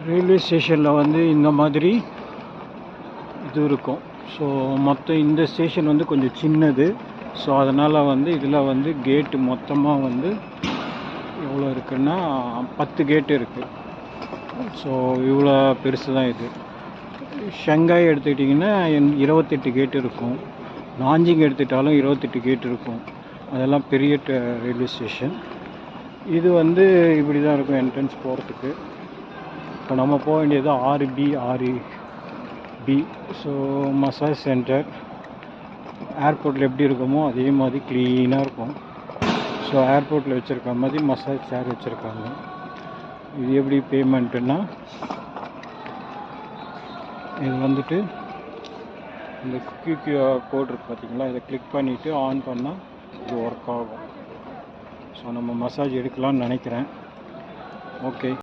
Railway ஸ்டேஷனில் வந்து இந்த மாதிரி இது இருக்கும். ஸோ மொத்தம் இந்த ஸ்டேஷன் வந்து கொஞ்சம் சின்னது. ஸோ அதனால் வந்து இதில் வந்து கேட்டு மொத்தமாக வந்து எவ்வளோ இருக்குன்னா 10 கேட்டு இருக்குது. ஸோ இவ்வளோ பெருசு தான் இது. ஷங்காய் எடுத்துக்கிட்டிங்கன்னா 28 கேட்டு இருக்கும். நாஞ்சிங் எடுத்துக்கிட்டாலும் 28 கேட்டு இருக்கும். அதெல்லாம் பெரிய ரயில்வே ஸ்டேஷன். இது வந்து இப்படி தான் இருக்கும் என்ட்ரன்ஸ் போகிறதுக்கு. இப்போ நம்ம போக வேண்டியது 6B. ஸோ மசாஜ் சென்டர் ஏர்போர்ட்டில் எப்படி இருக்குமோ அதே மாதிரி க்ளீனாக இருக்கும். ஸோ ஏர்போர்ட்டில் வச்சுருக்க மாதிரி மசாஜ் சேர் வச்சுருக்காங்க. இது எப்படி பேமெண்ட்டுன்னா, இது வந்துட்டு இந்த QR கோட் இருக்குது பார்த்தீங்களா, இதை கிளிக் பண்ணிவிட்டு ஆன் பண்ணால் இது ஒர்க் ஆகும். ஸோ நம்ம மசாஜ் எடுக்கலாம்னு நினைக்கிறேன். ஓகே.